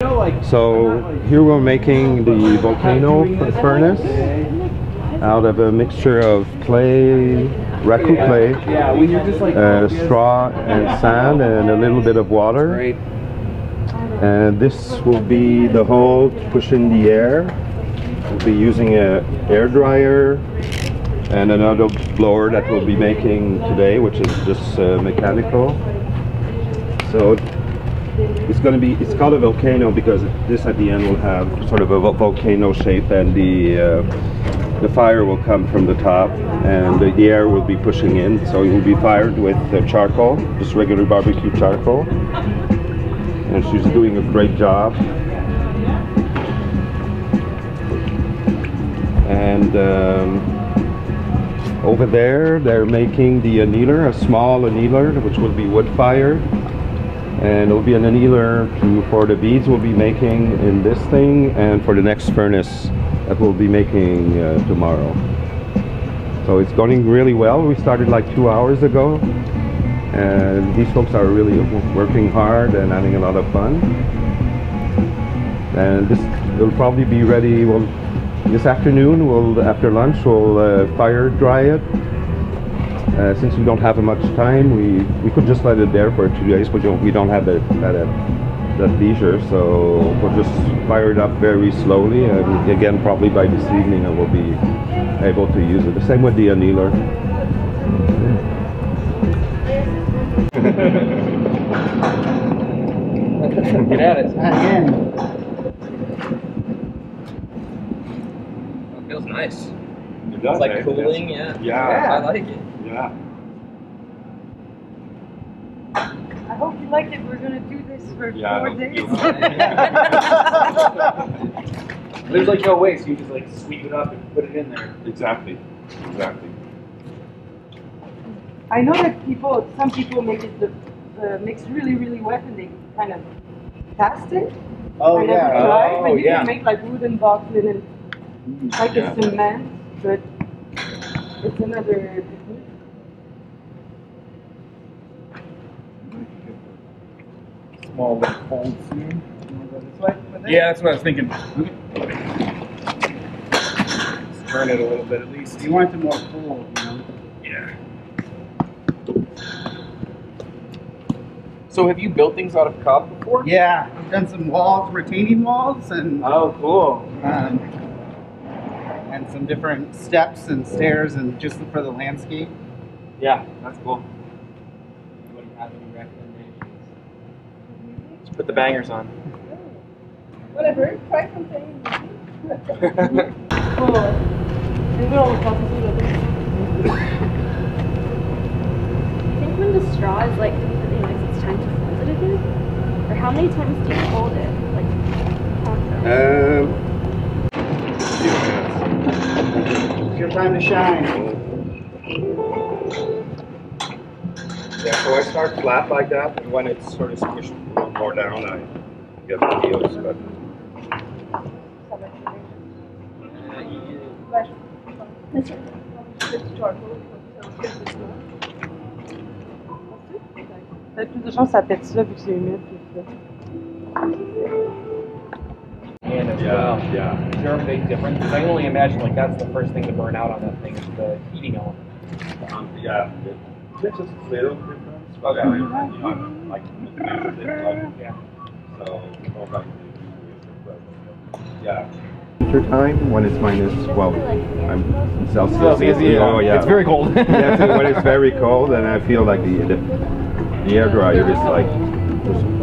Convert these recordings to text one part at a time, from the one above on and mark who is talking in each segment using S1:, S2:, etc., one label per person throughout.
S1: So here we're making the volcano furnace out of a mixture of clay, raku clay, straw and sand and a little bit of water. And this will be the hole to push in the air. We'll be using a air dryer and another blower that we'll be making today, which is just mechanical. So it's called a volcano because this at the end will have sort of a volcano shape, and the fire will come from the top and the air will be pushing in. So it will be fired with charcoal, just regular barbecue charcoal. And she's doing a great job. And over there they're making the annealer, a small annealer which will be wood fired. And it'll be an annealer for the beads we'll be making in this thing and for the next furnace that we'll be making tomorrow. So it's going really well. We started like 2 hours ago, and these folks are really working hard and having a lot of fun. And this will probably be ready, this afternoon, after lunch, we'll fire dry it. Since we don't have much time, we could just let it there for 2 days, but we don't have that leisure, so we'll just fire it up very slowly, and again probably by this evening I will be able to use it. The same with the annealer.
S2: Get at it. Again. It feels nice.
S1: It does,
S2: it's like cooling, yeah. I like it.
S1: Yeah.
S3: I hope you like it. We're gonna do this for 4 days.
S2: There's like no way, so you just like sweep it up and put it in there.
S1: Exactly.
S3: I know that some people make it mix really wet, and they kind of cast it.
S2: Oh,
S3: I
S2: yeah.
S3: never tried, but you
S2: yeah.
S3: can make like wooden box linen, like a cement, but it's another technique.
S2: Small cold soon. Yeah, that's what I was thinking. Let's turn it a little bit at least.
S4: You want it more cool, you know?
S2: Yeah. So have you built things out of cob before?
S4: Yeah, I've done some walls, retaining walls, and
S2: oh, cool.
S4: And some different steps and stairs, and just for the landscape.
S2: Yeah, that's cool.
S4: Anybody have any recommendations?
S2: Let's put the bangers on.
S3: Whatever, try something.
S5: I think when the straw is like completely nice, it's time to fold it again? Or how many times do you fold it? Like,
S4: It's your time to shine.
S1: Yeah, so I start flat like that, and when it's sort of squished a little more down, I get the heels. But
S3: Peut-être plus de chance ça pète ça vu que c'est humide.
S1: yeah.
S2: Is there a big difference? Because I only imagine like that's the first thing to burn out on that thing is the heating element.
S1: Yeah, it's just a little difference. But
S2: Okay.
S1: like
S2: Yeah.
S1: So yeah. Winter time when it's minus I'm Celsius. Oh yeah,
S2: It's very cold.
S1: Yeah, so when it's very cold, and I feel like the air dryer is like,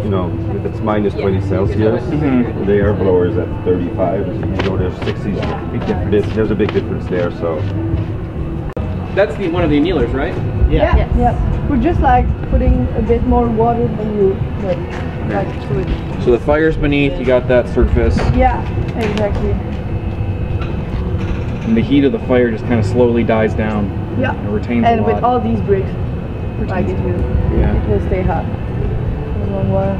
S1: you know, if it's minus 20 Celsius, the air blower is at 35. You know, there's 60s. There's a big difference there. So
S2: That's one of the annealers, right?
S4: Yeah.
S3: Yeah. Yeah. We're just like putting a bit more water than you like to it.
S2: So the fire's beneath, you got that surface,
S3: Yeah, exactly.
S2: and the heat of the fire just kind of slowly dies down.
S3: Yeah.
S2: And retains
S3: And
S2: a lot.
S3: with all these bricks, like it will stay hot for a long while.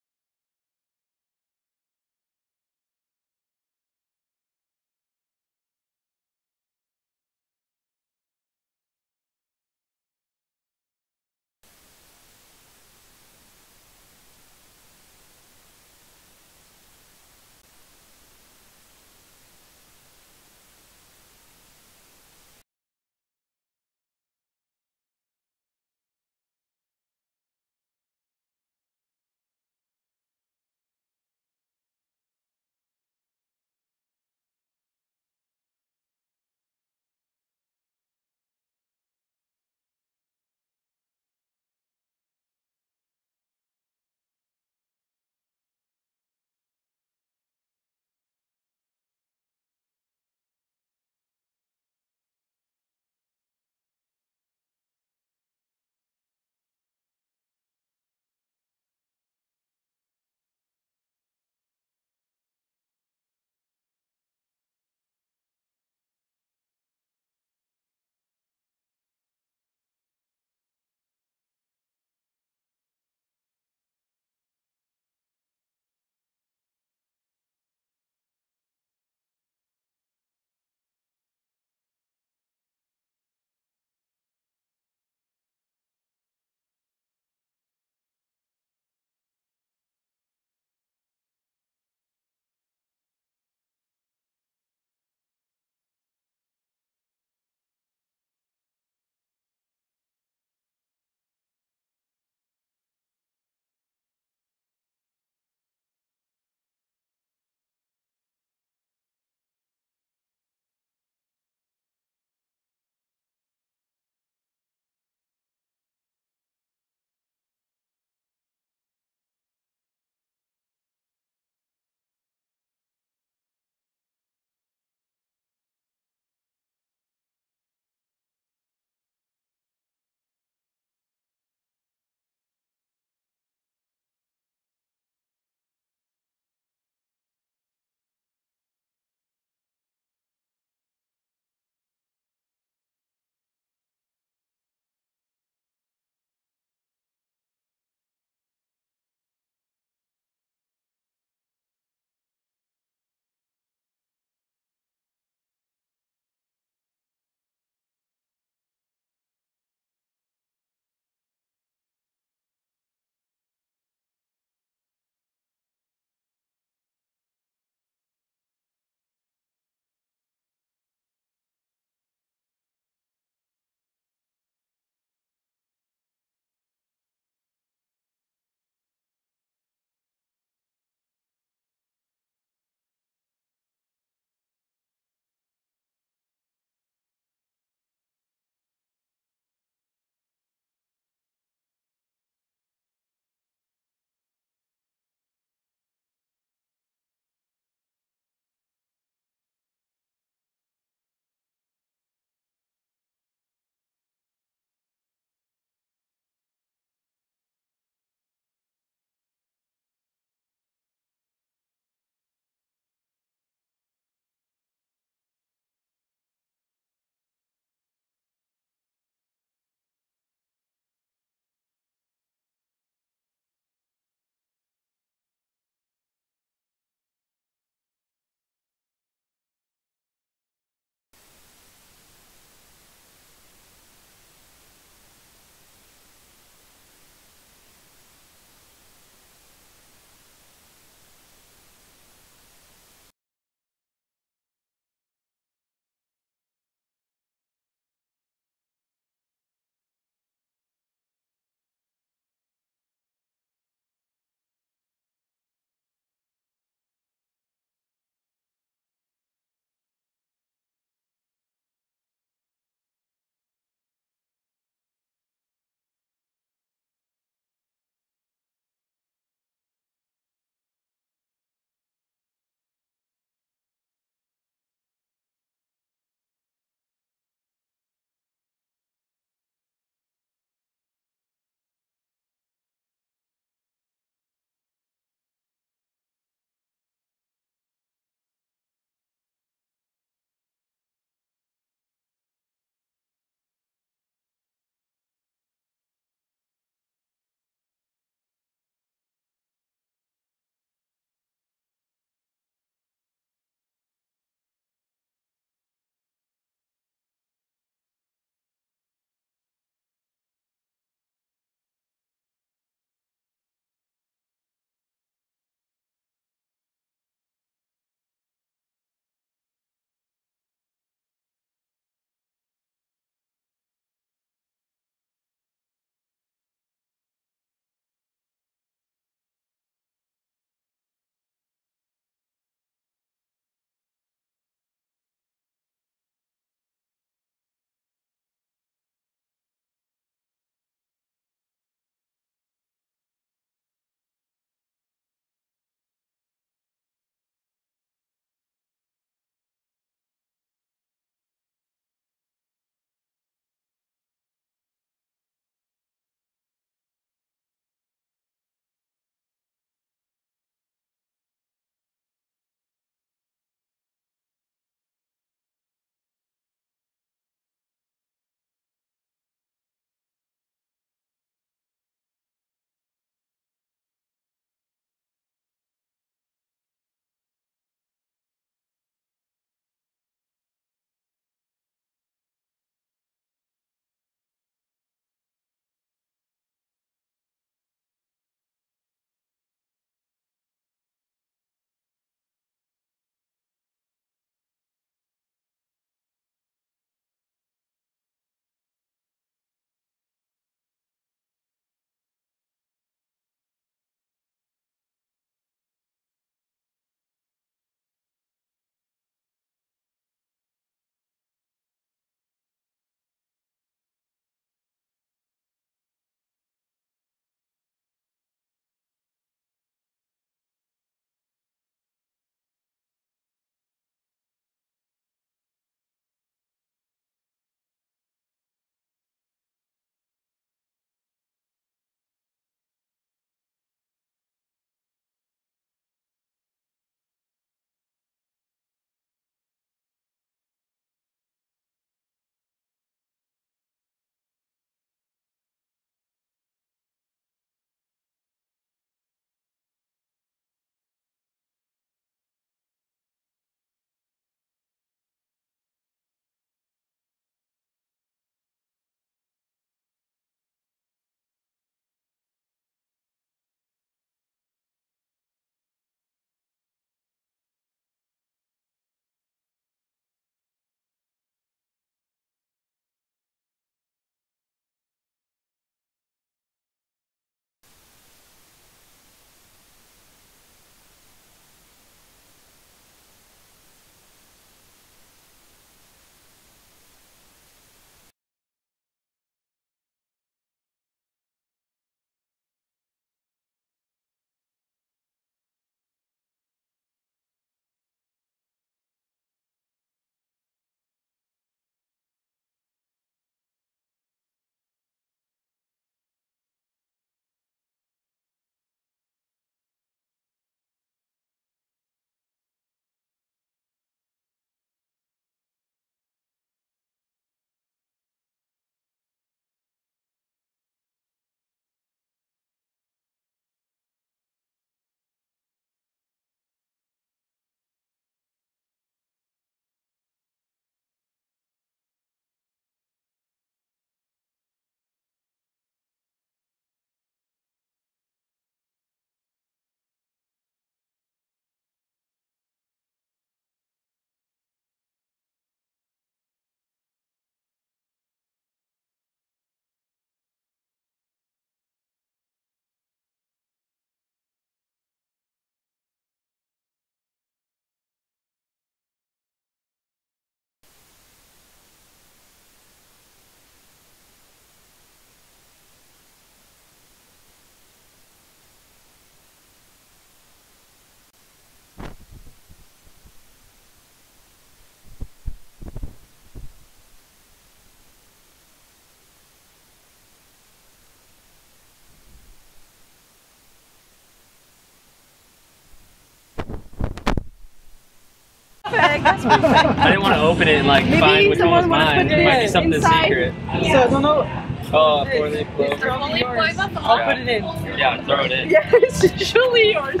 S6: I didn't want to open it and like
S3: Maybe
S6: find which one was
S3: someone wants to
S6: mine.
S3: put
S6: It might be
S3: it
S6: something
S3: inside.
S6: secret.
S3: So I don't know.
S6: Oh, four-leaf
S3: It's
S6: clover.
S3: probably yours. I'll put it in.
S6: Yeah, throw it in.
S3: Yeah, it's surely yours.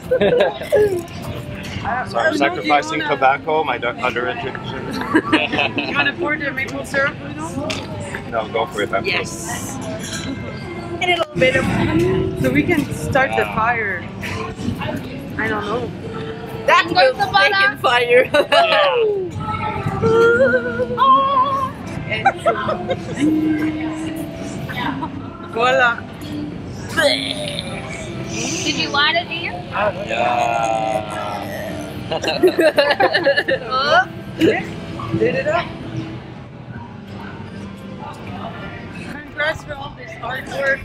S1: So I'm sacrificing tobacco, my other addiction.
S3: You want to pour the maple syrup, Bruno?
S1: No, go for it. I'm
S3: Yes. And a little bit of. So we can start the fire. I don't know. That will take fire. Voila.
S5: Did you light it, dear?
S6: Yeah.
S3: Lit it up. Congrats for all this hard work.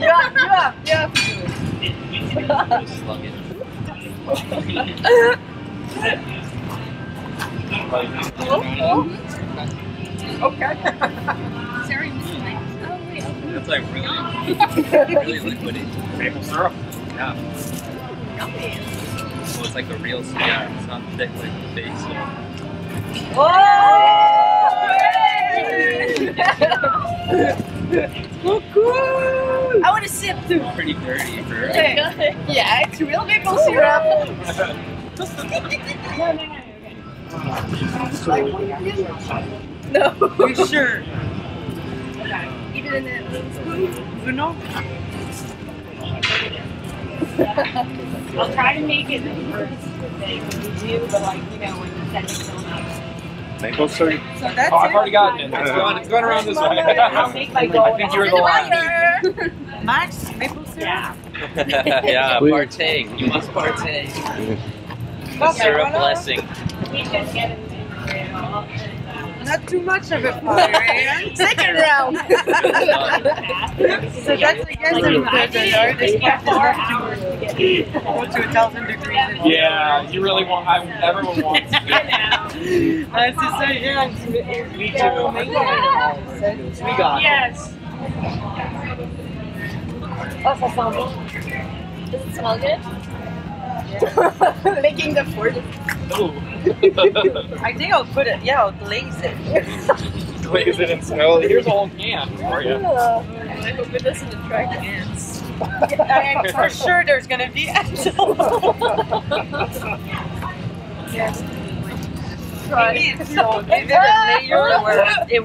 S3: Yeah.
S6: Slug it.
S3: Okay.
S5: Sorry, oh wait.
S6: That's like really liquidy.
S2: Maple syrup.
S6: Yeah. So it's like a real cigar. It's not thick like the face.
S3: So cool! I want to sip too.
S6: Pretty dirty for
S3: Yeah, it's real maple syrup. No. You sure?
S5: Eat it in a little spoon.
S3: Bruno?
S7: I'll try to make it the first thing when you do, but like, you know, when you send it to them.
S1: Maple syrup.
S3: So that's
S2: Oh, I've
S3: it.
S2: already gotten it. It's going around this way.
S7: I'll make my goal.
S2: I think you're the last.
S3: Max, maple syrup.
S7: Yeah.
S6: Yeah, partake. You must partake. The syrup blessing.
S7: We just get it.
S3: Not too much of it, fire, eh? Second round. So that's, I guess, the hardest part is to go to 1,000 degrees.
S2: Yeah, you really want. Everyone wants to.
S3: C'est ça, yeah.
S2: Me too. We got it.
S7: Yes.
S3: Oh, ça sent bon.
S5: Does it smell good?
S3: Licking the fork.
S2: Ooh.
S3: I think I'll put it, yeah, I'll glaze it.
S2: Glaze it and smell it. Here's a whole can for you.
S3: I hope it doesn't attract ants. I'm for sure there's gonna be ants. Yes. Maybe it's so, maybe the layer where it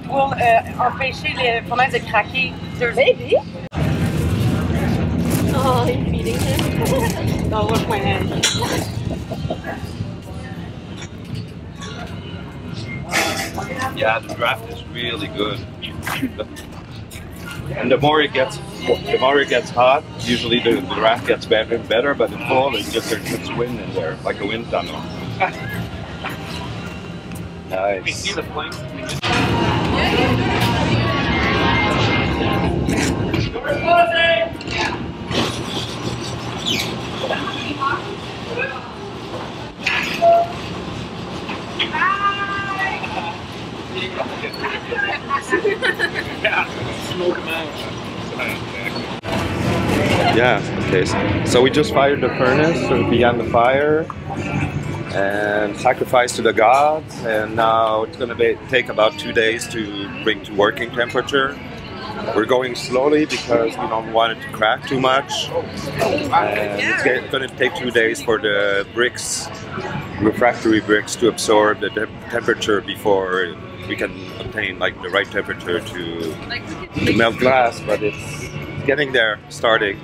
S3: will empêcher les fromage de craquer. Maybe.
S5: Oh, you're feeding him.
S3: Oh, look my hand.
S1: Yeah, the draft is really good. And the more it gets hot, usually the draft gets better and better. But in fall, it's just there's wind in there, like a wind tunnel.
S2: We
S1: Nice.
S2: see the flames. Yeah, smoke them out.
S1: Yeah. Okay. So we just fired the furnace, so we began the fire, and sacrificed to the gods. And now it's going to take about 2 days to bring to working temperature. We're going slowly because we don't want it to crack too much. And it's going to take 2 days for the bricks, refractory bricks, to absorb the temperature before we can obtain like the right temperature to melt glass. But it's getting there, starting.